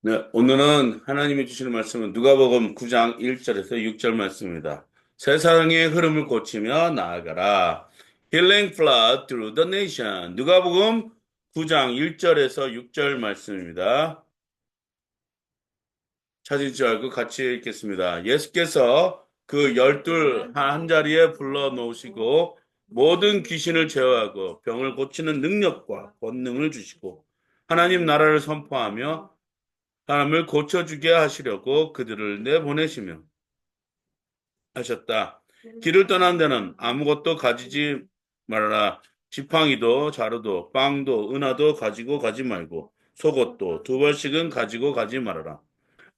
네, 오늘은 하나님이 주시는 말씀은 누가복음 9장 1절에서 6절 말씀입니다. 세상의 흐름을 고치며 나아가라. Healing flood through the nation. 누가복음 9장 1절에서 6절 말씀입니다. 찾을 줄 알고 같이 읽겠습니다. 예수께서 그 열둘 한 자리에 불러 놓으시고 모든 귀신을 제어하고 병을 고치는 능력과 권능을 주시고 하나님 나라를 선포하며 사람을 고쳐주게 하시려고 그들을 내보내시며 하셨다. 길을 떠난 데는 아무것도 가지지 말아라. 지팡이도 자루도 빵도 은하도 가지고 가지 말고 속옷도 두 벌씩은 가지고 가지 말아라.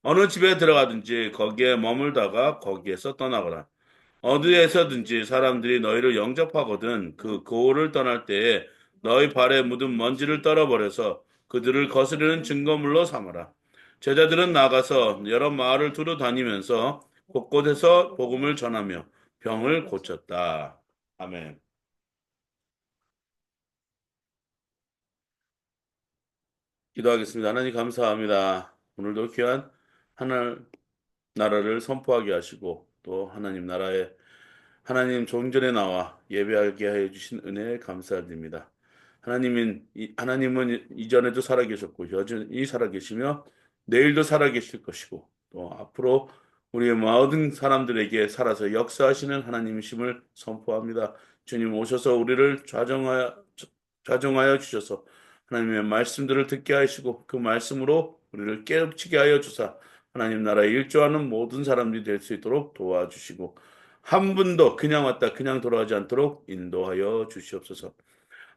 어느 집에 들어가든지 거기에 머물다가 거기에서 떠나거라. 어디에서든지 사람들이 너희를 영접하거든 그 고을을 떠날 때에 너희 발에 묻은 먼지를 떨어버려서 그들을 거스르는 증거물로 삼아라. 제자들은 나가서 여러 마을을 두루 다니면서 곳곳에서 복음을 전하며 병을 고쳤다. 아멘. 기도하겠습니다. 하나님 감사합니다. 오늘도 귀한 하늘 나라를 선포하게 하시고 또 하나님 나라에 하나님 종전에 나와 예배하게 해 주신 은혜에 감사드립니다. 하나님은 이전에도 살아계셨고 여전히 살아계시며 내일도 살아계실 것이고 또 앞으로 우리의 모든 사람들에게 살아서 역사하시는 하나님이심을 선포합니다. 주님 오셔서 우리를 좌정하여 주셔서 하나님의 말씀들을 듣게 하시고 그 말씀으로 우리를 깨우치게 하여 주사 하나님 나라에 일조하는 모든 사람들이 될 수 있도록 도와주시고 한 분도 그냥 왔다 그냥 돌아가지 않도록 인도하여 주시옵소서.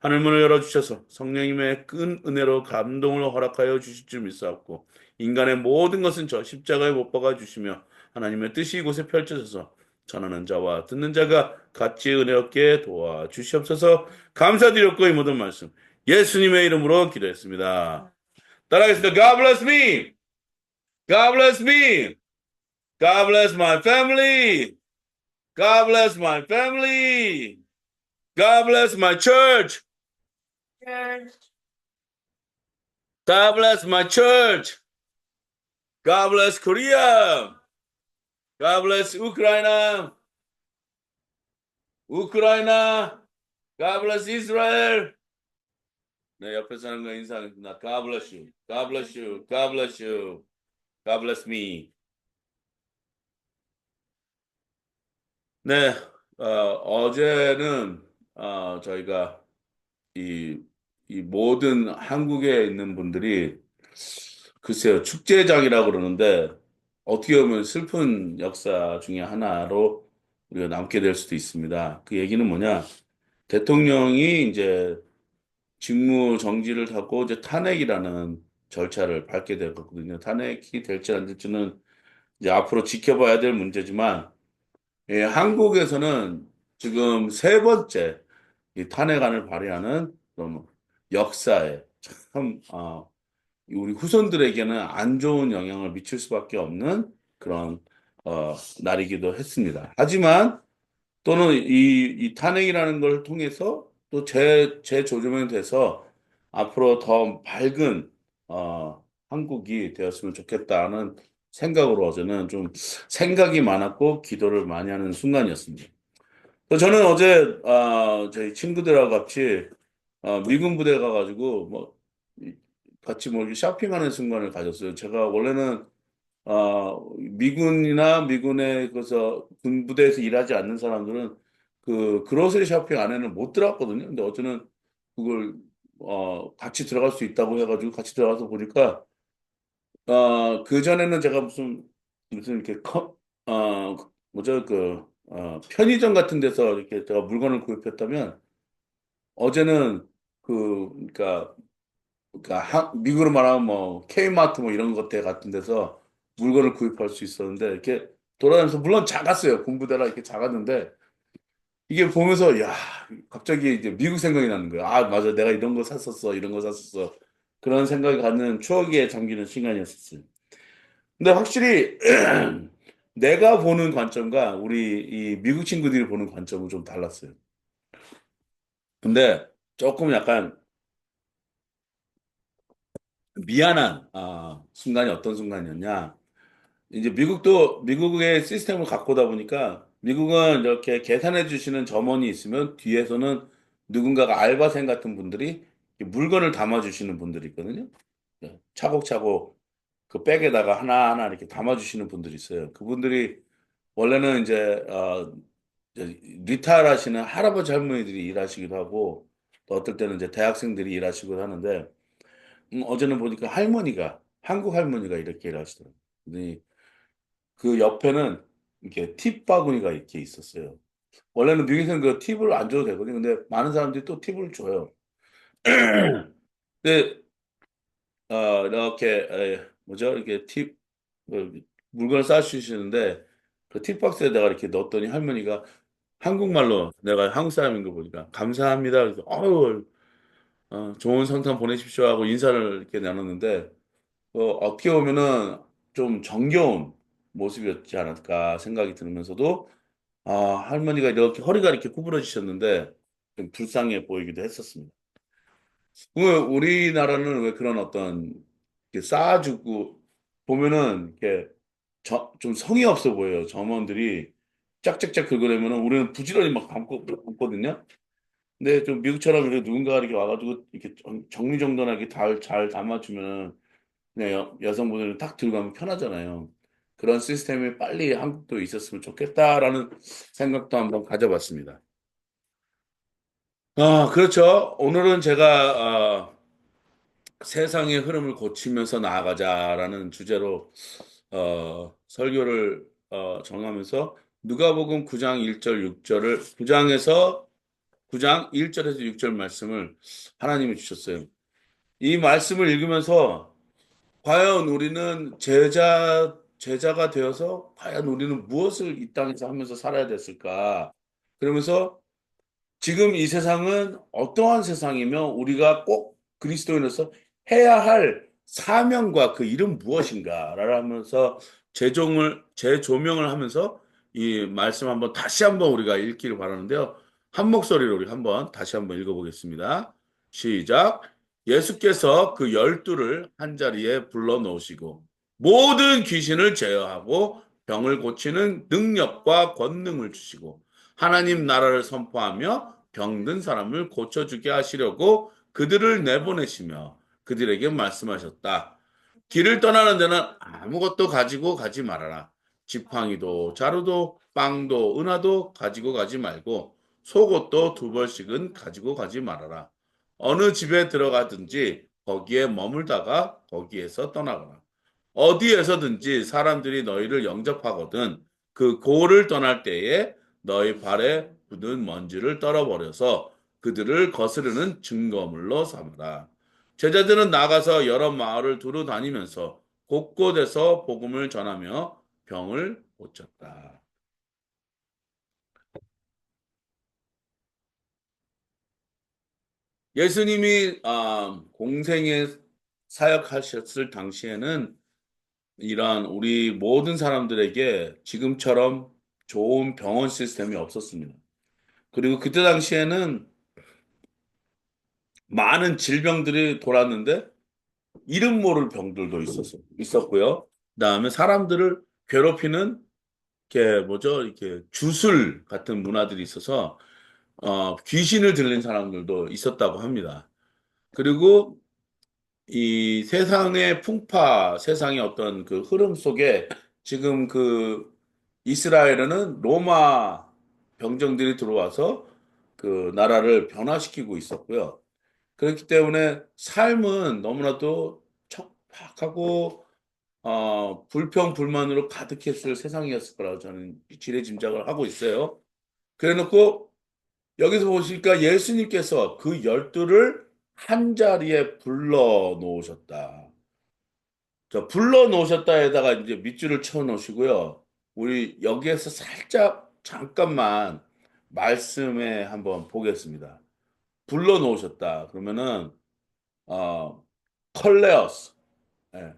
하늘문을 열어주셔서 성령님의 큰 은혜로 감동을 허락하여 주실 줄 믿사옵고 인간의 모든 것은 저 십자가에 못 박아 주시며 하나님의 뜻이 이곳에 펼쳐져서 전하는 자와 듣는 자가 같이 은혜 얻게 도와주시옵소서. 감사드렸고 이 모든 말씀 예수님의 이름으로 기도했습니다. 따라하겠습니다. God bless me. God bless me. God bless my family. God bless my family. God bless my church. God bless my church. God bless Korea. God bless Ukraine. Ukraine. God bless Israel. 네, 옆에 사람과 인사하겠습니다. God bless you. God bless you. God bless you. God bless me. 네, 어제는 저희가 이, 이 모든 한국에 있는 분들이 글쎄요, 축제장이라고 그러는데 어떻게 보면 슬픈 역사 중에 하나로 우리가 남게 될 수도 있습니다. 그 얘기는 뭐냐? 대통령이 이제 직무 정지를 하고 이제 탄핵이라는 절차를 밟게 되거든요. 탄핵이 될지 안 될지는 이제 앞으로 지켜봐야 될 문제지만, 예, 한국에서는 지금 세 번째 이 탄핵안을 발의하는 좀 역사에 참, 우리 후손들에게는 안 좋은 영향을 미칠 수밖에 없는 그런 날이기도 했습니다. 하지만 또는 이 탄핵이라는 걸 통해서 또 재조정이 돼서 앞으로 더 밝은 한국이 되었으면 좋겠다는 생각으로 어제는 좀 생각이 많았고 기도를 많이 하는 순간이었습니다. 또 저는 어제 저희 친구들하고 같이 미군 부대 가가지고 뭐 같이 뭐 이렇게 쇼핑하는 순간을 가졌어요. 제가 원래는 미군의 그래서 군부대에서 일하지 않는 사람들은 그 그로서리 쇼핑 안에는 못 들어갔거든요. 근데 어제는 그걸 같이 들어갈 수 있다고 해가지고 같이 들어가서 보니까 그전에는 제가 무슨 이렇게 뭐죠 편의점 같은 데서 이렇게 제가 물건을 구입했다면 어제는 그러니까 미국으로 말하면 뭐 K마트 뭐 이런 것들 같은 데서 물건을 구입할 수 있었는데 이렇게 돌아다니면서 물론 작았어요. 군부대라 이렇게 작았는데 이게 보면서 야 갑자기 이제 미국 생각이 나는 거예요. 아 맞아 내가 이런 거 샀었어 이런 거 샀었어 그런 생각이 가는 추억에 잠기는 시간이었었어요. 근데 확실히 내가 보는 관점과 우리 이 미국 친구들이 보는 관점은 좀 달랐어요. 근데 조금 약간 미안한 순간이 어떤 순간이었냐? 이제 미국도 미국의 시스템을 갖고 오다 보니까 미국은 이렇게 계산해 주시는 점원이 있으면 뒤에서는 누군가가 알바생 같은 분들이 물건을 담아 주시는 분들이 있거든요. 예, 차곡차곡 그 백에다가 하나하나 이렇게 담아 주시는 분들이 있어요. 그분들이 원래는 이제 리타일 하시는 할아버지 할머니들이 일하시기도 하고 또 어떨 때는 이제 대학생들이 일하시기도 하는데 어제는 보니까 할머니가 한국 할머니가 이렇게 일하시더라고요. 근데 그 옆에는 이렇게 팁 바구니가 이렇게 있었어요. 원래는 미국에서는 그 팁을 안 줘도 되거든요. 근데 많은 사람들이 또 팁을 줘요. 근데 이렇게 뭐죠? 이렇게 어, 물건을 싸주시는데 그 팁박스에다가 이렇게 넣었더니 할머니가 한국말로 내가 한국 사람인 거 보니까 감사합니다. 그래서 좋은 성탄 보내십시오 하고 인사를 이렇게 나눴는데 어떻게 보면은 좀 정겨운 모습이었지 않을까 생각이 들면서도 할머니가 이렇게 허리가 이렇게 구부러지셨는데 좀 불쌍해 보이기도 했었습니다. 왜 우리나라는 왜 그런 어떤 이렇게 쌓아주고 보면은 이렇게 좀 성의 없어 보여요. 점원들이 짝짝짝 긁어내면은 우리는 부지런히 막 담거든요. 근데 좀 미국처럼 이렇게 누군가 이렇게 와가지고 이렇게 정리정돈하게 잘 담아주면은 그냥 여성분들은 탁 들고 가면 편하잖아요. 그런 시스템이 빨리 한국도 있었으면 좋겠다라는 생각도 한번 가져봤습니다. 그렇죠. 오늘은 제가 세상의 흐름을 고치면서 나아가자라는 주제로 설교를 정하면서 누가복음 9장 1절 6절을 9장 1절에서 6절 말씀을 하나님이 주셨어요. 이 말씀을 읽으면서 과연 우리는 제자가 되어서 과연 우리는 무엇을 이 땅에서 하면서 살아야 됐을까? 그러면서 지금 이 세상은 어떠한 세상이며 우리가 꼭 그리스도인으로서 해야 할 사명과 그 이름 무엇인가를 하면서 재조명을 하면서 이 말씀 한번 다시 한번 우리가 읽기를 바라는데요. 한 목소리로 우리 한번 다시 한번 읽어보겠습니다. 시작. 예수께서 그 열두를 한 자리에 불러 놓으시고 모든 귀신을 제어하고 병을 고치는 능력과 권능을 주시고 하나님 나라를 선포하며 병든 사람을 고쳐주게 하시려고 그들을 내보내시며 그들에게 말씀하셨다. 길을 떠나는 데는 아무것도 가지고 가지 말아라. 지팡이도 자루도 빵도 은하도 가지고 가지 말고 속옷도 두 벌씩은 가지고 가지 말아라. 어느 집에 들어가든지 거기에 머물다가 거기에서 떠나거나 어디에서든지 사람들이 너희를 영접하거든 그 고를 떠날 때에 너희 발에 굳은 먼지를 떨어버려서 그들을 거스르는 증거물로 삼으라. 제자들은 나가서 여러 마을을 두루 다니면서 곳곳에서 복음을 전하며 병을 고쳤다. 예수님이 공생에 사역하셨을 당시에는 이러한 우리 모든 사람들에게 지금처럼 좋은 병원 시스템이 없었습니다. 그리고 그때 당시에는 많은 질병들이 돌았는데 이름 모를 병들도 있었고요. 그다음에 사람들을 괴롭히는 게 뭐죠? 이렇게 주술 같은 문화들이 있어서 귀신을 들린 사람들도 있었다고 합니다. 그리고 이 세상의 풍파, 세상의 어떤 그 흐름 속에 지금 그 이스라엘에는 로마 병정들이 들어와서 그 나라를 변화시키고 있었고요. 그렇기 때문에 삶은 너무나도 척박하고 불평불만으로 가득했을 세상이었을 거라고 저는 지레짐작을 하고 있어요. 그래놓고 여기서 보시니까 예수님께서 그 열두를 한 자리에 불러 놓으셨다. 저 불러 놓으셨다에다가 이제 밑줄을 쳐 놓으시고요. 우리 여기에서 살짝 잠깐만 말씀에 한번 보겠습니다. 불러 놓으셨다. 그러면은 어 컬레어스, 예,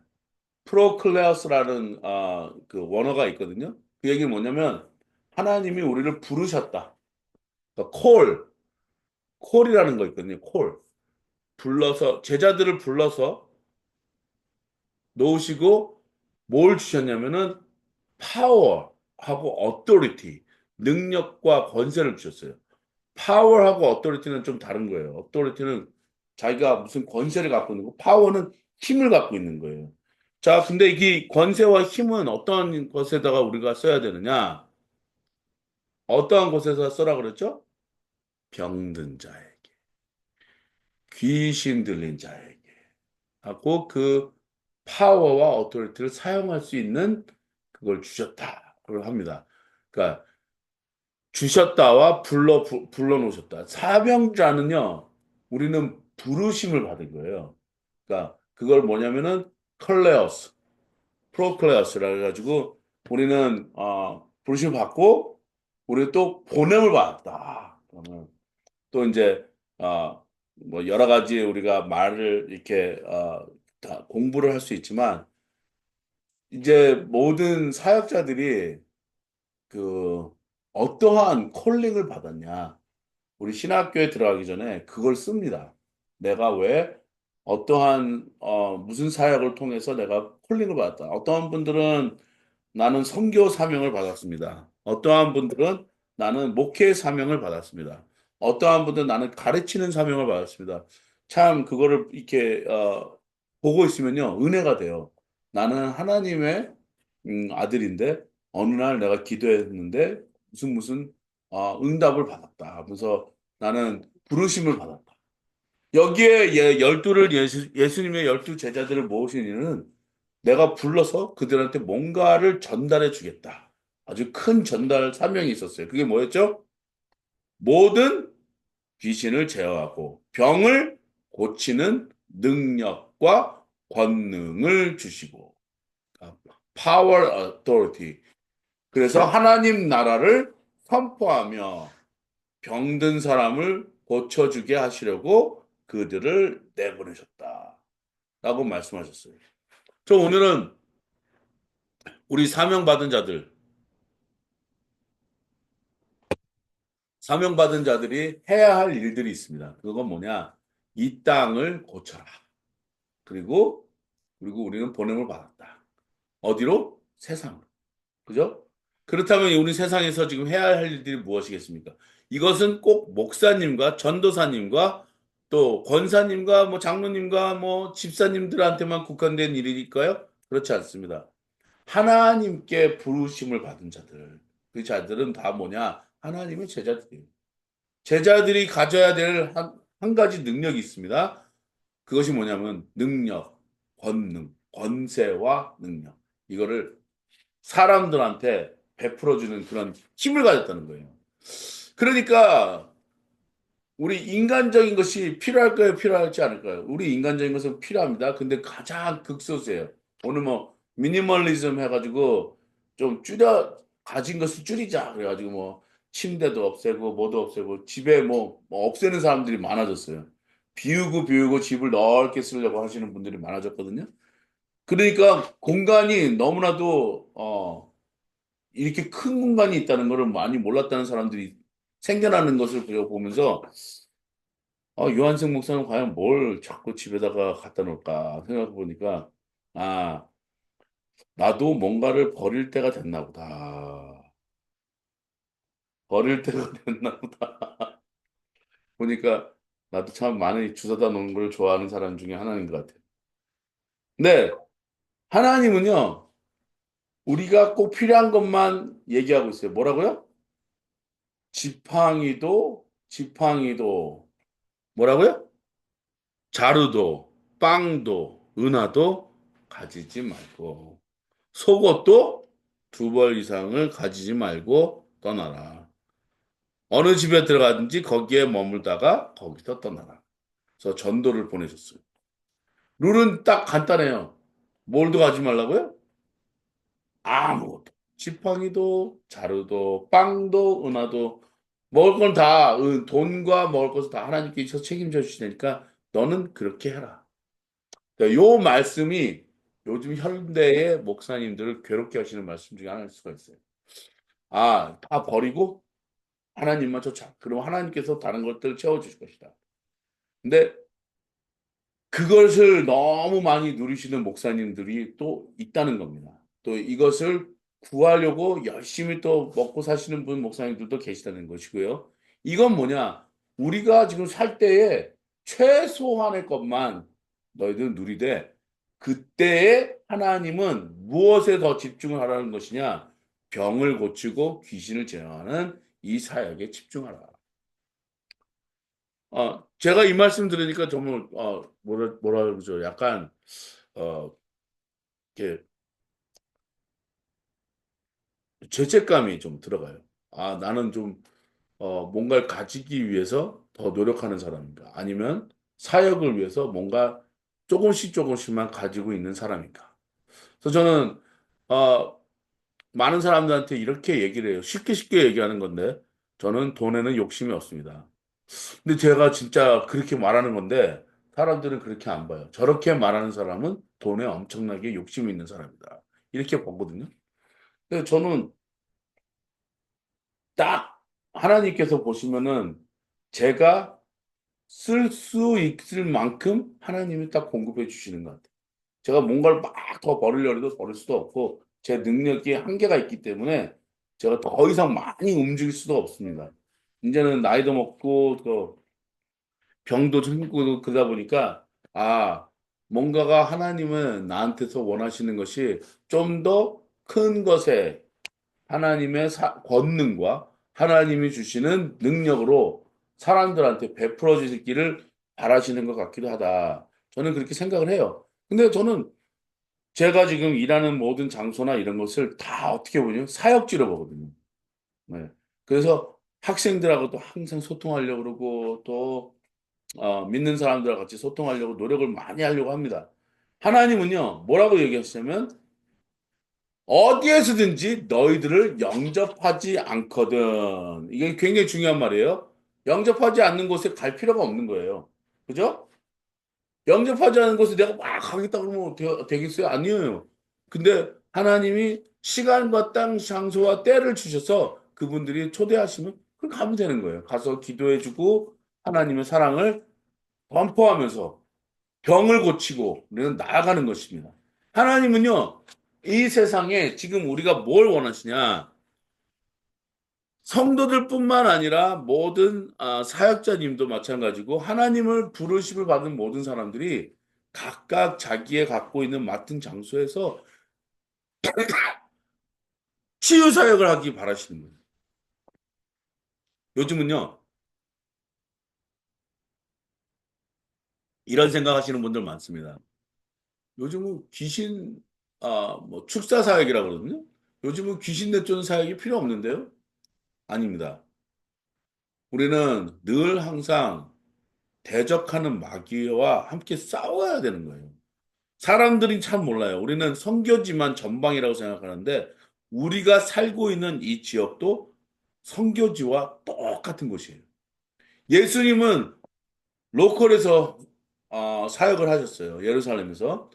프로클레어스라는 그 원어가 있거든요. 그 얘기는 뭐냐면 하나님이 우리를 부르셨다. 그러니까 콜이라는 거 있거든요. 콜. 불러서 제자들을 불러서 놓으시고 뭘 주셨냐면은 파워하고 어토리티, 능력과 권세를 주셨어요. 파워하고 어토리티는 좀 다른 거예요. 어토리티는 자기가 무슨 권세를 갖고 있는 거, 파워는 힘을 갖고 있는 거예요. 자, 근데 이 권세와 힘은 어떤 것에다가 우리가 써야 되느냐? 어떠한 곳에서 써라 그랬죠? 병든 자에게, 귀신 들린 자에게 하고 그 파워와 어토리티를 사용할 수 있는 그걸 주셨다. 그걸 합니다. 그러니까 주셨다와 불러 놓으셨다. 사명자는요, 우리는 부르심을 받은 거예요. 그러니까 그걸 뭐냐면은 클레어스, 프로클레어스라 해가지고 우리는 부르심을 받고 우리 또 보냄을 받았다. 그러면 또 이제 뭐 여러 가지 우리가 말을 이렇게 다 공부를 할 수 있지만 이제 모든 사역자들이 그 어떠한 콜링을 받았냐? 우리 신학교에 들어가기 전에 그걸 씁니다. 내가 왜 어떠한 무슨 사역을 통해서 내가 콜링을 받았다. 어떠한 분들은 나는 선교 사명을 받았습니다. 어떠한 분들은 나는 목회 사명을 받았습니다. 어떠한 분들은 나는 가르치는 사명을 받았습니다. 참 그거를 이렇게 보고 있으면요 은혜가 돼요. 나는 하나님의 아들인데 어느 날 내가 기도했는데 무슨 응답을 받았다. 하면서 나는 부르심을 받았다. 여기에 열두를 예수님의 열두 제자들을 모으신 이유는 내가 불러서 그들한테 뭔가를 전달해 주겠다. 아주 큰 전달 사명이 있었어요. 그게 뭐였죠? 모든 귀신을 제어하고 병을 고치는 능력과 권능을 주시고 power authority. 그래서 하나님 나라를 선포하며 병든 사람을 고쳐주게 하시려고 그들을 내보내셨다. 라고 말씀하셨어요. 저 오늘은 우리 사명받은 자들, 사명받은 자들이 해야 할 일들이 있습니다. 그건 뭐냐? 이 땅을 고쳐라. 그리고, 그리고 우리는 보냄을 받았다. 어디로? 세상으로. 그죠? 그렇다면 우리 세상에서 지금 해야 할 일들이 무엇이겠습니까? 이것은 꼭 목사님과 전도사님과 또 권사님과 뭐 장로님과 뭐 집사님들한테만 국한된 일일까요? 그렇지 않습니다. 하나님께 부르심을 받은 자들, 그 자들은 다 뭐냐? 하나님의 제자들이에요. 제자들이 가져야 될 한 가지 능력이 있습니다. 그것이 뭐냐면 능력, 권능, 권세와 능력. 이거를 사람들한테 베풀어주는 그런 힘을 가졌다는 거예요. 그러니까 우리 인간적인 것이 필요할까요? 필요하지 않을까요? 우리 인간적인 것은 필요합니다. 근데 가장 극소수예요. 오늘 뭐 미니멀리즘 해가지고 좀 가진 것을 줄이자. 그래가지고 뭐 침대도 없애고 뭐도 없애고 집에 뭐 없애는 사람들이 많아졌어요. 비우고 집을 넓게 쓰려고 하시는 분들이 많아졌거든요. 그러니까 공간이 너무나도 이렇게 큰 공간이 있다는 것을 많이 몰랐다는 사람들이 생겨나는 것을 보면서 요한승 목사는 과연 뭘 자꾸 집에다가 갖다 놓을까 생각해 보니까 아, 나도 뭔가를 버릴 때가 됐나 보다. 버릴 때가 됐나 보다. 보니까 나도 참 많이 주워다 놓은 걸 좋아하는 사람 중에 하나인 것 같아요. 근데 하나님은요, 우리가 꼭 필요한 것만 얘기하고 있어요. 뭐라고요? 지팡이도 뭐라고요? 자루도, 빵도, 은하도 가지지 말고, 속옷도 2벌 이상을 가지지 말고 떠나라. 어느 집에 들어가든지 거기에 머물다가 거기서 떠나라. 그래서 전도를 보내셨어요. 룰은 딱 간단해요. 뭘도 가지 말라고요? 아무것도. 지팡이도, 자루도, 빵도, 은하도, 먹을 건 다, 돈과 먹을 것은 다 하나님께서 책임져 주시니까 너는 그렇게 해라. 그러니까 요 말씀이 요즘 현대의 목사님들을 괴롭게 하시는 말씀 중에 하나일 수가 있어요. 다 버리고 하나님만 쫓아. 그럼 하나님께서 다른 것들을 채워주실 것이다. 근데 그것을 너무 많이 누리시는 목사님들이 또 있다는 겁니다. 또 이것을 구하려고 열심히 또 먹고 사시는 분 목사님들도 계시다는 것이고요. 이건 뭐냐? 우리가 지금 살 때에 최소한의 것만 너희들 누리되 그때에 하나님은 무엇에 더 집중을 하라는 것이냐? 병을 고치고 귀신을 제어하는 이 사역에 집중하라. 제가 이 말씀 들으니까 정말, 뭐라 그러죠? 약간, 어, 이렇게 죄책감이 좀 들어가요. 나는 좀, 뭔가를 가지기 위해서 더 노력하는 사람인가? 아니면 사역을 위해서 뭔가 조금씩 조금씩만 가지고 있는 사람인가? 그래서 저는, 어, 많은 사람들한테 이렇게 얘기를 해요. 쉽게 쉽게 얘기하는 건데, 저는 돈에는 욕심이 없습니다. 근데 제가 진짜 그렇게 말하는 건데 사람들은 그렇게 안 봐요. 저렇게 말하는 사람은 돈에 엄청나게 욕심이 있는 사람이다. 이렇게 보거든요. 근데 저는 딱 하나님께서 보시면은 제가 쓸 수 있을 만큼 하나님이 딱 공급해 주시는 것 같아요. 제가 뭔가를 막 더 벌으려 해도 벌을 수도 없고 제 능력이 한계가 있기 때문에 제가 더 이상 많이 움직일 수도 없습니다. 이제는 나이도 먹고 또 병도 생기고 그러다 보니까 뭔가가 하나님은 나한테서 원하시는 것이 좀 더 큰 것에 하나님의 권능과 하나님이 주시는 능력으로 사람들한테 베풀어 주시기를 바라시는 것 같기도 하다. 저는 그렇게 생각을 해요. 근데 저는 제가 지금 일하는 모든 장소나 이런 것을 다 어떻게 보면 사역지로 보거든요. 네. 그래서 학생들하고도 항상 소통하려고 그러고 또 믿는 사람들과 같이 소통하려고 노력을 많이 하려고 합니다. 하나님은요, 뭐라고 얘기하시냐면, 어디에서든지 너희들을 영접하지 않거든. 이게 굉장히 중요한 말이에요. 영접하지 않는 곳에 갈 필요가 없는 거예요. 그죠? 영접하지 않는 곳에 내가 막 가겠다 그러면 되겠어요? 아니에요. 근데 하나님이 시간과 땅, 장소와 때를 주셔서 그분들이 초대하시면 그럼 가면 되는 거예요. 가서 기도해주고 하나님의 사랑을 선포하면서 병을 고치고 우리는 나아가는 것입니다. 하나님은요, 이 세상에 지금 우리가 뭘 원하시냐? 성도들뿐만 아니라 모든 사역자님도 마찬가지고 하나님을 부르심을 받은 모든 사람들이 각각 자기의 갖고 있는 맡은 장소에서 치유 사역을 하기 바라시는 거예요. 요즘은요, 이런 생각하시는 분들 많습니다. 요즘은 귀신, 뭐 축사 사역이라고 그러거든요. 요즘은 귀신 내쫓는 사역이 필요 없는데요. 아닙니다. 우리는 늘 항상 대적하는 마귀와 함께 싸워야 되는 거예요. 사람들이 참 몰라요. 우리는 선교지만 전방이라고 생각하는데 우리가 살고 있는 이 지역도 선교지와 똑같은 곳이에요. 예수님은 로컬에서 사역을 하셨어요. 예루살렘에서.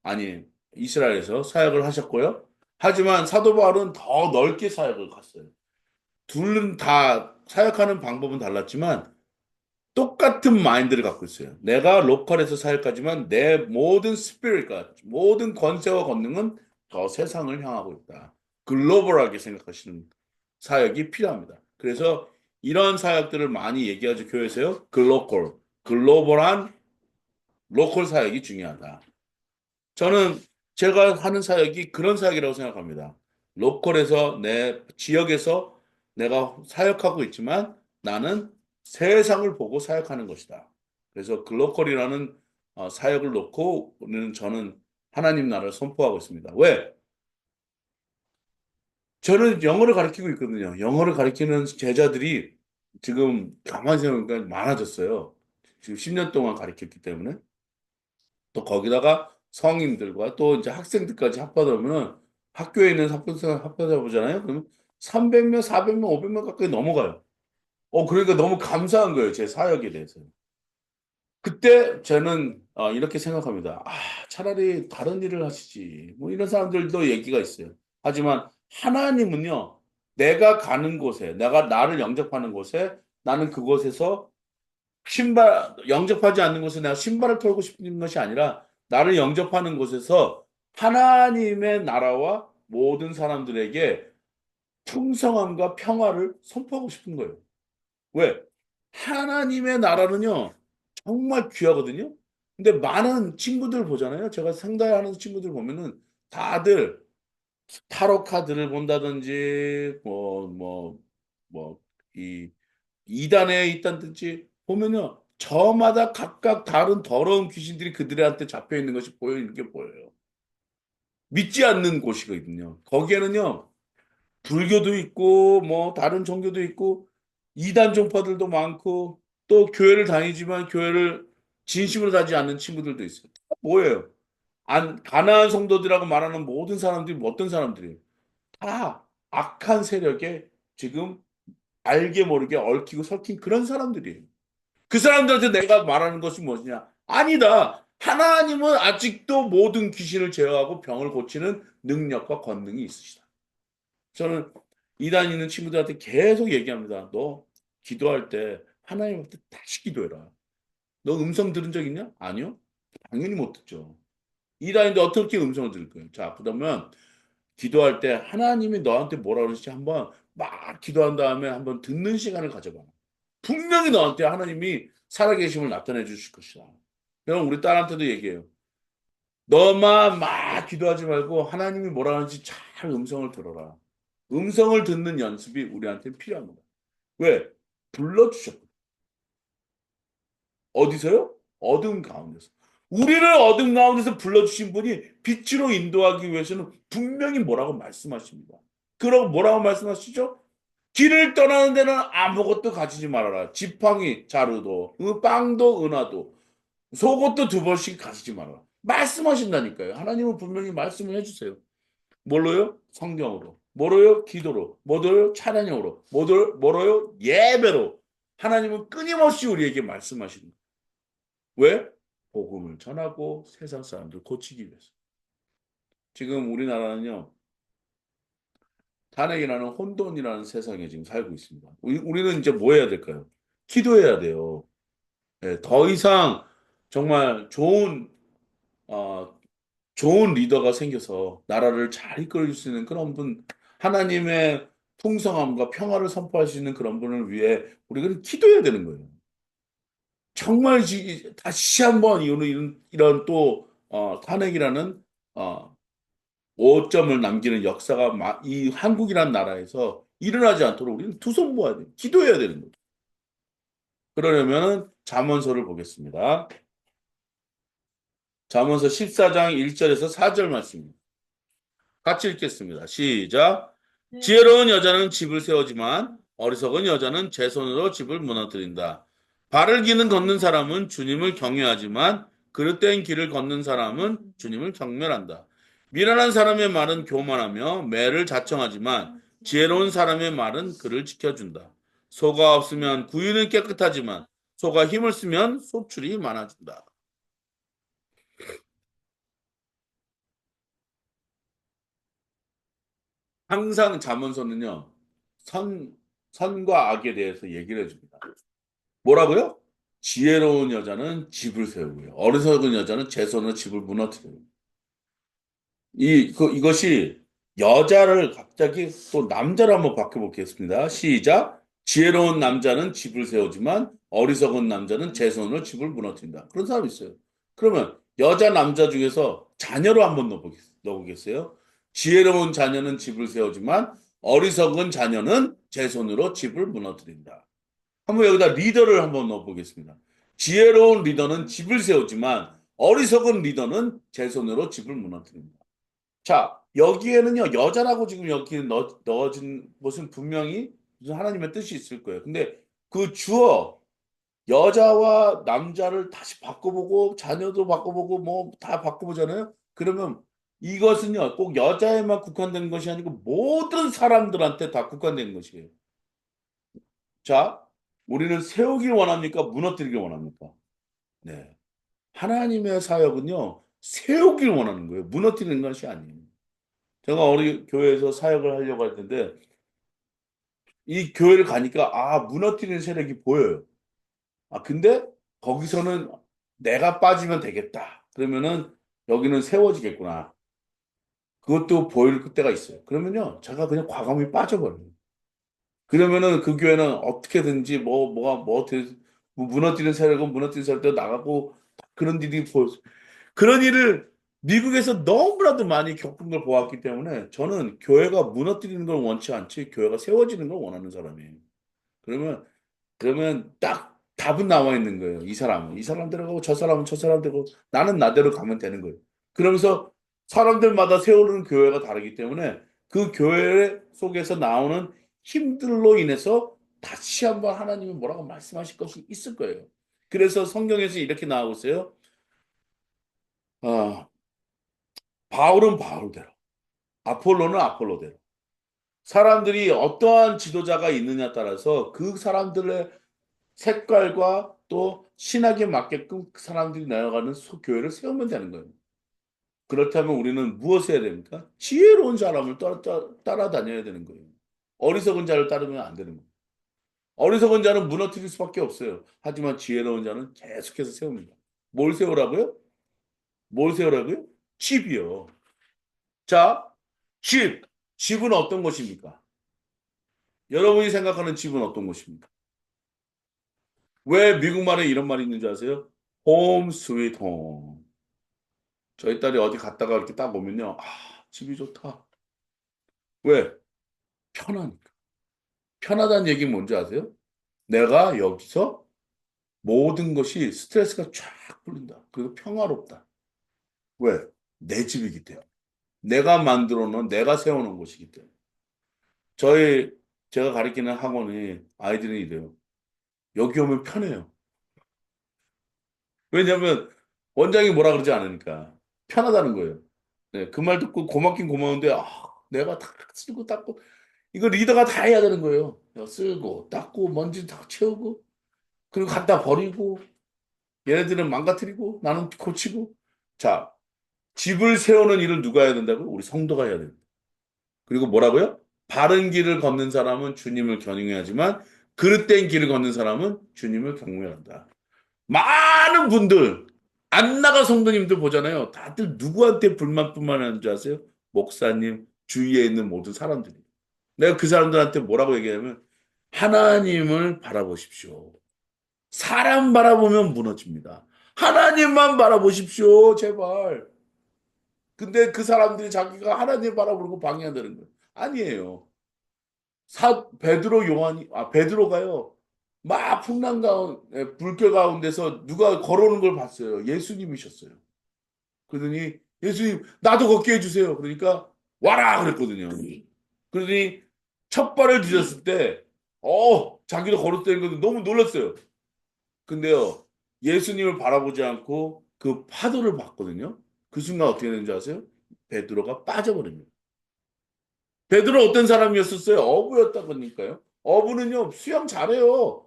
아니, 이스라엘에서 사역을 하셨고요. 하지만 사도 바울은 더 넓게 사역을 갔어요. 둘은 다 사역하는 방법은 달랐지만 똑같은 마인드를 갖고 있어요. 내가 로컬에서 사역하지만 내 모든 스피릿과 모든 권세와 권능은 저 세상을 향하고 있다. 글로벌하게 생각하시는 사역이 필요합니다. 그래서 이런 사역들을 많이 얘기하죠. 교회에서요. 글로벌한 로컬 사역이 중요하다. 저는 제가 하는 사역이 그런 사역이라고 생각합니다. 로컬에서 내 지역에서 내가 사역하고 있지만 나는 세상을 보고 사역하는 것이다. 그래서 글로컬이라는 사역을 놓고는 저는 하나님 나라를 선포하고 있습니다. 왜? 저는 영어를 가르치고 있거든요. 영어를 가르치는 제자들이 지금 가만히 생각해보니까 많아졌어요. 지금 10년 동안 가르쳤기 때문에. 또 거기다가 성인들과 또 이제 학생들까지 합하다 보면은 학교에 있는 학부생 합하다 보잖아요. 그러면 300명, 400명, 500명 가까이 넘어가요. 그러니까 너무 감사한 거예요. 제 사역에 대해서. 그때 저는 이렇게 생각합니다. 차라리 다른 일을 하시지. 뭐 이런 사람들도 얘기가 있어요. 하지만 하나님은요, 내가 가는 곳에, 내가 나를 영접하는 곳에 나는 그곳에서 신발, 영접하지 않는 곳에 내가 신발을 털고 싶은 것이 아니라 나를 영접하는 곳에서 하나님의 나라와 모든 사람들에게 풍성함과 평화를 선포하고 싶은 거예요. 왜? 하나님의 나라는요, 정말 귀하거든요. 근데 많은 친구들 보잖아요. 제가 상담하는 친구들 보면은 다들 타로 카드를 본다든지, 이 이단에 있다든지 보면요. 저마다 각각 다른 더러운 귀신들이 그들한테 잡혀 있는 것이 보이는 게 보여요. 믿지 않는 곳이거든요. 거기에는요, 불교도 있고, 뭐, 다른 종교도 있고, 이단 종파들도 많고, 또 교회를 다니지만 교회를 진심으로 다니지 않는 친구들도 있어요. 다 뭐예요? 가나안 성도들이라고 말하는 모든 사람들이 뭐 어떤 사람들이에요? 다 악한 세력에 지금 알게 모르게 얽히고 설킨 그런 사람들이에요. 그 사람들한테 내가 말하는 것이 무엇이냐? 아니다. 하나님은 아직도 모든 귀신을 제어하고 병을 고치는 능력과 권능이 있으시다. 저는 이단 있는 친구들한테 계속 얘기합니다. 너 기도할 때 하나님한테 다시 기도해라. 너 음성 들은 적 있냐? 아니요. 당연히 못 듣죠. 이단인데 어떻게 음성을 들을 거예요? 자, 그러면 기도할 때 하나님이 너한테 뭐라 그러실지 한번 막 기도한 다음에 한번 듣는 시간을 가져봐. 분명히 너한테 하나님이 살아계심을 나타내 주실 것이다. 그럼 우리 딸한테도 얘기해요. 너만 막 기도하지 말고 하나님이 뭐라 하는지 잘 음성을 들어라. 음성을 듣는 연습이 우리한테 필요합니다. 왜? 불러주셨거든. 어디서요? 어둠 가운데서. 우리를 어둠 가운데서 불러주신 분이 빛으로 인도하기 위해서는 분명히 뭐라고 말씀하십니다. 그러고 뭐라고 말씀하시죠? 길을 떠나는 데는 아무것도 가지지 말아라. 지팡이, 자루도, 빵도, 은화도, 속옷도 두 벌씩 가지지 말아라. 말씀하신다니까요. 하나님은 분명히 말씀을 해주세요. 뭘로요? 성경으로. 뭐로요? 기도로. 뭐로요? 찬양으로. 뭐로요? 예배로. 하나님은 끊임없이 우리에게 말씀하시는 거예요. 왜? 복음을 전하고 세상 사람들 고치기 위해서. 지금 우리나라는요, 탄핵이라는 혼돈이라는 세상에 지금 살고 있습니다. 우리는 이제 뭐 해야 될까요? 기도해야 돼요. 예, 더 이상 정말 어, 좋은 리더가 생겨서 나라를 잘 이끌어 줄 수 있는 그런 분, 하나님의 풍성함과 평화를 선포할 수 있는 그런 분을 위해 우리가 기도해야 되는 거예요. 정말 다시 한번 이런 또 탄핵이라는 어, 오점을 남기는 역사가 이 한국이라는 나라에서 일어나지 않도록 우리는 두 손 모아야 돼요. 기도해야 되는 거죠. 그러려면 잠언서를 보겠습니다. 잠언서 14장 1절에서 4절 말씀입니다. 같이 읽겠습니다. 시작. 지혜로운 여자는 집을 세우지만 어리석은 여자는 제 손으로 집을 무너뜨린다. 발을 기는 걷는 사람은 주님을 경외하지만 그릇된 길을 걷는 사람은 주님을 경멸한다. 미련한 사람의 말은 교만하며 매를 자청하지만 지혜로운 사람의 말은 그를 지켜준다. 소가 없으면 구유는 깨끗하지만 소가 힘을 쓰면 소출이 많아진다. 항상 잠언서는요, 선, 선과 악에 대해서 얘기를 해줍니다. 뭐라고요? 지혜로운 여자는 집을 세우고요. 어리석은 여자는 제 손으로 집을 무너뜨려요. 이것이 여자를 갑자기 또 남자로 한번 바꿔보겠습니다. 시작. 지혜로운 남자는 집을 세우지만 어리석은 남자는 제 손으로 집을 무너뜨린다. 그런 사람이 있어요. 그러면 여자, 남자 중에서 자녀로 한번 넣어보겠어요? 지혜로운 자녀는 집을 세우지만 어리석은 자녀는 제 손으로 집을 무너뜨린다. 한번 여기다 리더를 한번 넣어보겠습니다. 지혜로운 리더는 집을 세우지만 어리석은 리더는 제 손으로 집을 무너뜨린다. 자, 여기에는요, 여자라고 지금 여기 넣어진 것은 분명히 무슨 하나님의 뜻이 있을 거예요. 근데 그 주어, 여자와 남자를 다시 바꿔보고, 자녀도 바꿔보고, 뭐 다 바꿔보잖아요? 그러면 이것은요, 꼭 여자에만 국한된 것이 아니고 모든 사람들한테 다 국한된 것이에요. 자, 우리는 세우길 원합니까? 무너뜨리길 원합니까? 네. 하나님의 사역은요, 세우길 원하는 거예요. 무너뜨리는 것이 아니에요. 제가 우리 교회에서 사역을 하려고 할 텐데 이 교회를 가니까 무너뜨리는 세력이 보여요. 근데 거기서는 내가 빠지면 되겠다. 그러면은 여기는 세워지겠구나. 그것도 보일 때가 있어요. 그러면요, 제가 그냥 과감히 빠져버려요. 그러면은 그 교회는 어떻게든지 뭐 무너지는 세력은 무너지는 세력도 나가고 그런 일이 보여. 그런 일을 미국에서 너무나도 많이 겪은 걸 보았기 때문에 저는 교회가 무너뜨리는 걸 원치 않지 교회가 세워지는 걸 원하는 사람이에요. 그러면 딱 답은 나와 있는 거예요. 이 사람 데려가고 저 사람은 저 사람 데려가고 나는 나대로 가면 되는 거예요. 그러면서 사람들마다 세우는 교회가 다르기 때문에 그 교회 속에서 나오는 힘들로 인해서 다시 한번 하나님이 뭐라고 말씀하실 것이 있을 거예요. 그래서 성경에서 이렇게 나오고 있어요. 아, 바울은 바울대로, 아폴로는 아폴로대로. 사람들이 어떠한 지도자가 있느냐에 따라서 그 사람들의 색깔과 또 신학에 맞게끔 그 사람들이 나아가는 교회를 세우면 되는 거예요. 그렇다면 우리는 무엇을 해야 됩니까? 지혜로운 사람을 따라다녀야 되는 거예요. 어리석은 자를 따르면 안 되는 거예요. 어리석은 자는 무너뜨릴 수밖에 없어요. 하지만 지혜로운 자는 계속해서 세웁니다. 뭘 세우라고요? 뭘 세우라고요? 집이요. 자, 집. 집은 어떤 것입니까? 여러분이 생각하는 집은 어떤 것입니까? 왜 미국 말에 이런 말이 있는 줄 아세요? 홈 스윗 홈. 저희 딸이 어디 갔다가 이렇게 딱 오면요. 집이 좋다. 왜? 편하니까. 편하다는 얘기는 뭔지 아세요? 내가 여기서 모든 것이 스트레스가 쫙 풀린다. 그리고 평화롭다. 왜? 내 집이기 때문에. 내가 만들어 놓은, 내가 세워놓은 곳이기 때문에. 저희, 제가 가르치는 학원이 아이들이 이래요. 여기 오면 편해요. 왜냐면 원장이 뭐라 그러지 않으니까. 편하다는 거예요. 네, 그 말 듣고 고맙긴 고마운데, 내가 다 쓸고 닦고, 이거 리더가 다 해야 되는 거예요. 쓸고, 닦고, 먼지 다 채우고, 그리고 갖다 버리고, 얘네들은 망가뜨리고, 나는 고치고. 자, 집을 세우는 일을 누가 해야 된다고? 우리 성도가 해야 됩니다. 그리고 뭐라고요? 바른 길을 걷는 사람은 주님을 경외하지만, 그릇된 길을 걷는 사람은 주님을 경외한다. 많은 분들, 안 나가 성도님들 보잖아요. 다들 누구한테 불만뿐만 하는 줄 아세요? 목사님, 주위에 있는 모든 사람들이. 내가 그 사람들한테 뭐라고 얘기하면, 하나님을 바라보십시오. 사람 바라보면 무너집니다. 하나님만 바라보십시오, 제발. 근데 그 사람들이 자기가 하나님 바라보고 방해한다는 거예요. 아니에요. 베드로 요한이, 베드로가요. 막 풍랑 가운데, 불교 가운데서 누가 걸어오는 걸 봤어요. 예수님이셨어요. 그러더니 예수님, 나도 걷게 해주세요. 그러니까 와라! 그랬거든요. 그러더니 첫 발을 뒤졌을 때, 자기도 걸었다는 것도 너무 놀랐어요. 근데요, 예수님을 바라보지 않고 그 파도를 봤거든요. 그 순간 어떻게 되는지 아세요? 베드로가 빠져버립니다. 베드로 어떤 사람이었었어요? 어부였다니까요. 어부는요, 수영 잘해요.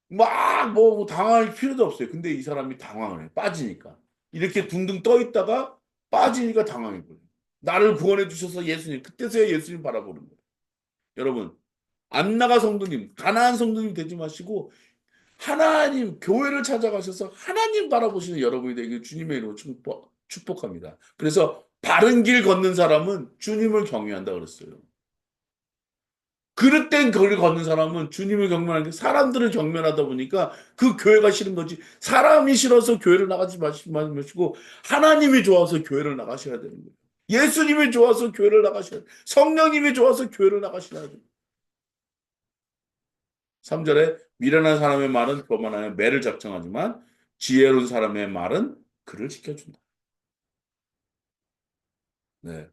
막 뭐 당황할 필요도 없어요. 근데 이 사람이 당황을 해. 빠지니까. 이렇게 둥둥 떠 있다가 빠지니까 당황해 버려요. 나를 구원해 주셔서 예수님. 그때서야 예수님 바라보는 거예요. 여러분, 안 나가 성도님, 가나안 성도님 되지 마시고 하나님 교회를 찾아가셔서 하나님 바라보시는 여러분이 되길 주님의 이름으로 축복합니다. 그래서 바른 길 걷는 사람은 주님을 경외한다 그랬어요. 그릇된 거리를 걷는 사람은 주님을 경멸하는 게 사람들을 경멸하다 보니까 그 교회가 싫은 거지. 사람이 싫어서 교회를 나가지 마시고 하나님이 좋아서 교회를 나가셔야 되는 거예요. 예수님이 좋아서 교회를 나가셔야 돼요. 성령님이 좋아서 교회를 나가셔야 돼요. 3절에 미련한 사람의 말은 교만하여 매를 작정하지만 지혜로운 사람의 말은 그를 지켜준다. 네.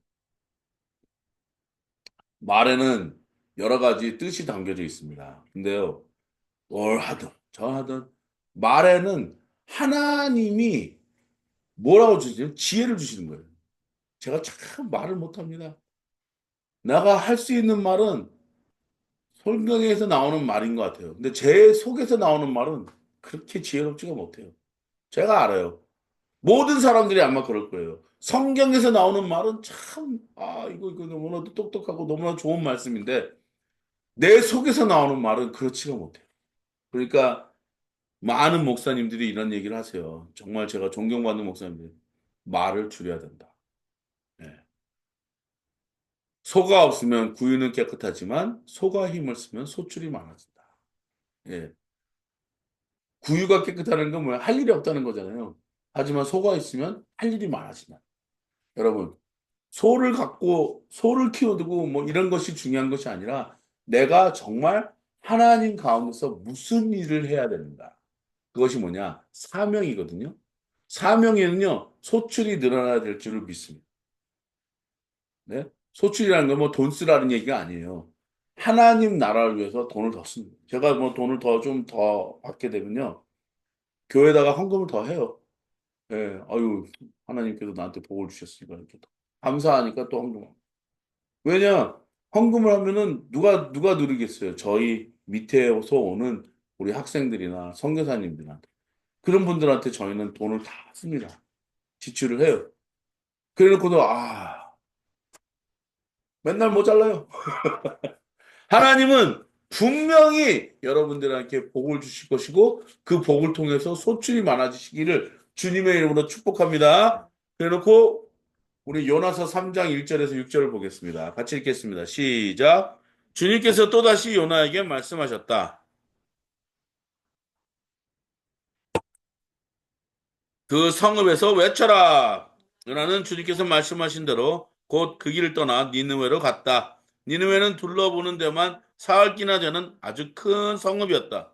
말에는 여러 가지 뜻이 담겨져 있습니다. 근데요, 뭘 하든 저 하든 말에는 하나님이 뭐라고 주시죠? 지혜를 주시는 거예요. 제가 참 말을 못합니다. 내가 할 수 있는 말은 성경에서 나오는 말인 것 같아요. 근데 제 속에서 나오는 말은 그렇게 지혜롭지가 못해요. 제가 알아요. 모든 사람들이 아마 그럴 거예요. 성경에서 나오는 말은 참, 이거 너무나도 똑똑하고 너무나 좋은 말씀인데, 내 속에서 나오는 말은 그렇지가 못해요. 그러니까 많은 목사님들이 이런 얘기를 하세요. 정말 제가 존경받는 목사님들. 말을 줄여야 된다. 예. 소가 없으면 구유는 깨끗하지만 소가 힘을 쓰면 소출이 많아진다. 예. 구유가 깨끗하는 건 뭐야? 할 일이 없다는 거잖아요. 하지만 소가 있으면 할 일이 많아진다. 여러분, 소를 키워두고 뭐 이런 것이 중요한 것이 아니라 내가 정말 하나님 가운데서 무슨 일을 해야 되는가. 그것이 뭐냐? 사명이거든요. 사명에는요, 소출이 늘어나야 될 줄을 믿습니다. 네? 소출이라는 건 뭐 돈 쓰라는 얘기가 아니에요. 하나님 나라를 위해서 돈을 더 씁니다. 제가 뭐 돈을 좀 더 받게 되면요, 교회에다가 헌금을 더 해요. 예, 아유, 하나님께서 나한테 복을 주셨으니까 이렇게 또 감사하니까 또 헌금. 왜냐? 헌금을 하면은 누가 누리겠어요? 저희 밑에서 오는 우리 학생들이나 선교사님들한테. 그런 분들한테 저희는 돈을 다 씁니다. 지출을 해요. 그래 놓고도, 맨날 모자라요. 하나님은 분명히 여러분들에게 복을 주실 것이고, 그 복을 통해서 소출이 많아지시기를 주님의 이름으로 축복합니다. 그래 놓고, 우리 요나서 3장 1절에서 6절을 보겠습니다. 같이 읽겠습니다. 시작. 주님께서 또다시 요나에게 말씀하셨다. 그 성읍에서 외쳐라. 요나는 주님께서 말씀하신 대로 곧 그 길을 떠나 니느웨로 갔다. 니느웨는 둘러보는 데만 사흘이나 되는 아주 큰 성읍이었다.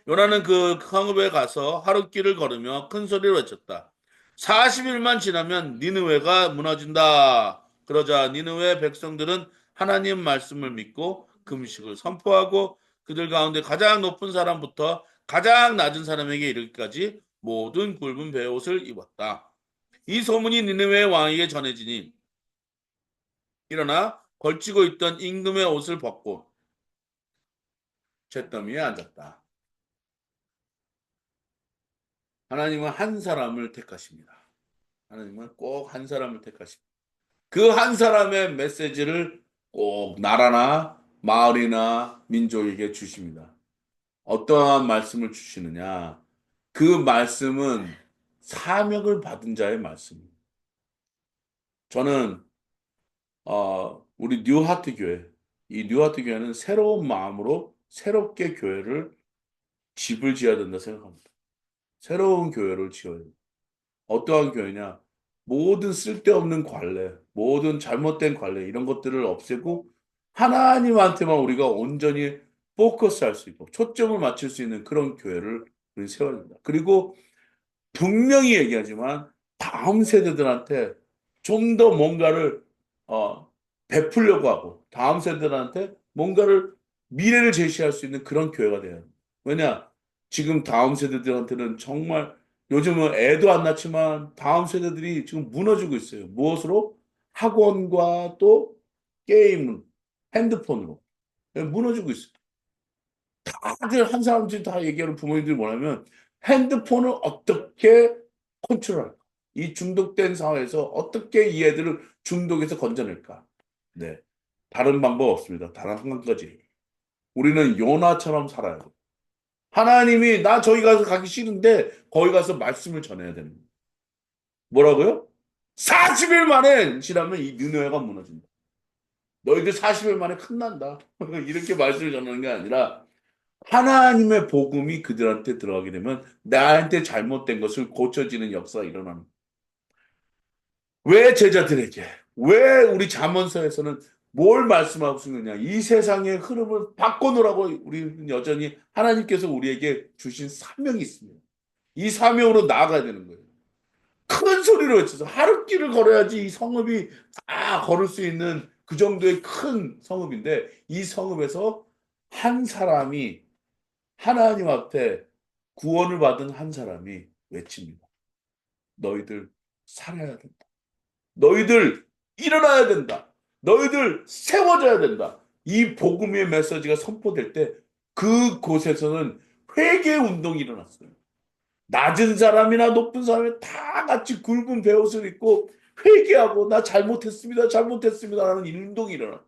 요나는 그 성읍에 가서 하룻길을 걸으며 큰 소리로 외쳤다. 40일만 지나면 니느웨가 무너진다. 그러자 니느웨 백성들은 하나님 말씀을 믿고 금식을 선포하고 그들 가운데 가장 높은 사람부터 가장 낮은 사람에게 이르기까지 모든 굵은 베옷을 입었다. 이 소문이 니느웨 왕에게 전해지니 일어나 걸치고 있던 임금의 옷을 벗고 잿더미에 앉았다. 하나님은 한 사람을 택하십니다. 하나님은 꼭 한 사람을 택하십니다. 그 한 사람의 메시지를 꼭 나라나 마을이나 민족에게 주십니다. 어떠한 말씀을 주시느냐? 그 말씀은 사명을 받은 자의 말씀입니다. 저는 우리 뉴하트 교회, 이 뉴하트 교회는 새로운 마음으로 새롭게 교회를 집을 지어야 된다 생각합니다. 새로운 교회를 지어야 됩니다. 어떠한 교회냐? 모든 쓸데없는 관례, 모든 잘못된 관례, 이런 것들을 없애고 하나님한테만 우리가 온전히 포커스 할 수 있고 초점을 맞출 수 있는 그런 교회를 우리 세워야 됩니다. 그리고 분명히 얘기하지만 다음 세대들한테 좀 더 뭔가를 베풀려고 하고 다음 세대들한테 뭔가를 미래를 제시할 수 있는 그런 교회가 돼요. 왜냐? 지금 다음 세대들한테는 정말 요즘은 애도 안 낳지만 다음 세대들이 지금 무너지고 있어요. 무엇으로? 학원과 또 게임, 핸드폰으로 무너지고 있어요. 다들 한 사람들이 다 얘기하는 부모님들이 뭐냐면 핸드폰을 어떻게 컨트롤할까? 이 중독된 상황에서 어떻게 이 애들을 중독에서 건져낼까? 네. 다른 방법 없습니다. 단 한 가지. 우리는 요나처럼 살아야 돼. 하나님이 나 저기 가서 가기 싫은데 거기 가서 말씀을 전해야 되는 거예요. 뭐라고요? 40일 만에 지나면 이 니느웨가 무너진다. 너희들 40일 만에 끝난다. 이렇게 말씀을 전하는 게 아니라 하나님의 복음이 그들한테 들어가게 되면 나한테 잘못된 것을 고쳐지는 역사가 일어나는. 왜 제자들에게, 왜 우리 잠언서에서는 뭘 말씀하고 있느냐? 이 세상의 흐름을 바꿔놓으라고 우리는 여전히 하나님께서 우리에게 주신 사명이 있습니다. 이 사명으로 나아가야 되는 거예요. 큰 소리로 외쳐서 하룻길을 걸어야지 이 성읍이 다 걸을 수 있는 그 정도의 큰 성읍인데 이 성읍에서 한 사람이 하나님 앞에 구원을 받은 한 사람이 외칩니다. 너희들 살아야 된다. 너희들 일어나야 된다. 너희들 세워져야 된다. 이 복음의 메시지가 선포될 때 그곳에서는 회개 운동이 일어났어요. 낮은 사람이나 높은 사람이 다 같이 굵은 베옷을 입고 회개하고 나 잘못했습니다. 잘못했습니다. 라는 운동이 일어나.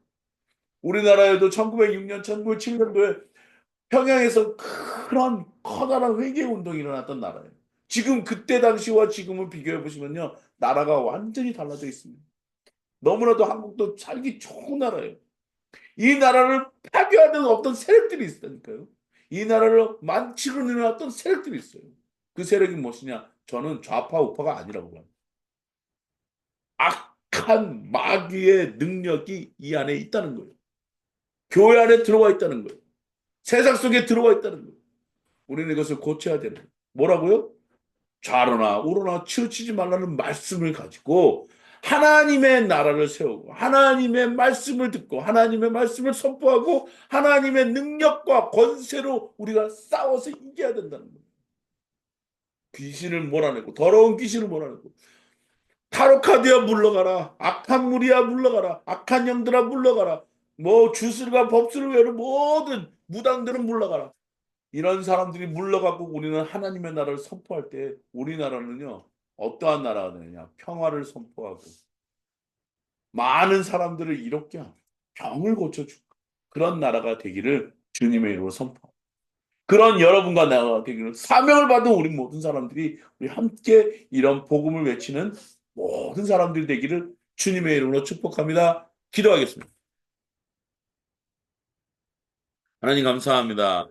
우리나라에도 1906년, 1907년도에 평양에서 그런 커다란 회개 운동이 일어났던 나라예요. 지금 그때 당시와 지금을 비교해 보시면요. 나라가 완전히 달라져 있습니다. 너무나도 한국도 살기 좋은 나라예요. 이 나라를 파괴하는 어떤 세력들이 있다니까요. 이 나라를 만취로 내는 어떤 세력들이 있어요. 그 세력이 무엇이냐? 저는 좌파 우파가 아니라고 봐요. 악한 마귀의 능력이 이 안에 있다는 거예요. 교회 안에 들어와 있다는 거예요. 세상 속에 들어와 있다는 거예요. 우리는 이것을 고쳐야 되는 거예요. 뭐라고요? 좌로나 우로나 치우치지 말라는 말씀을 가지고 하나님의 나라를 세우고 하나님의 말씀을 듣고 하나님의 말씀을 선포하고 하나님의 능력과 권세로 우리가 싸워서 이겨야 된다는 거예요. 귀신을 몰아내고 더러운 귀신을 몰아내고 타로카드야 물러가라. 악한 무리야 물러가라. 악한 영들아 물러가라. 뭐 주술과 법술을 외우는 모든 무당들은 물러가라. 이런 사람들이 물러가고 우리는 하나님의 나라를 선포할 때 우리나라는요. 어떠한 나라가 되느냐. 평화를 선포하고 많은 사람들을 이롭게 하고 병을 고쳐주고 그런 나라가 되기를 주님의 이름으로 선포합니다. 그런 여러분과 나라가 되기를 사명을 받은 우리 모든 사람들이 우리 함께 이런 복음을 외치는 모든 사람들이 되기를 주님의 이름으로 축복합니다. 기도하겠습니다. 하나님 감사합니다.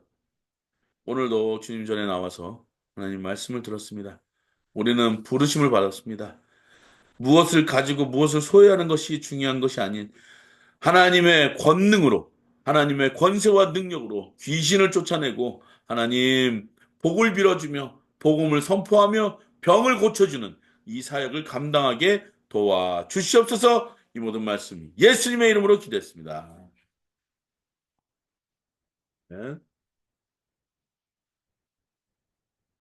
오늘도 주님 전에 나와서 하나님 말씀을 들었습니다. 우리는 부르심을 받았습니다. 무엇을 가지고 무엇을 소유하는 것이 중요한 것이 아닌 하나님의 권능으로, 하나님의 권세와 능력으로 귀신을 쫓아내고 하나님 복을 빌어주며 복음을 선포하며 병을 고쳐주는 이 사역을 감당하게 도와 주시옵소서. 이 모든 말씀 예수님의 이름으로 기도했습니다. 네.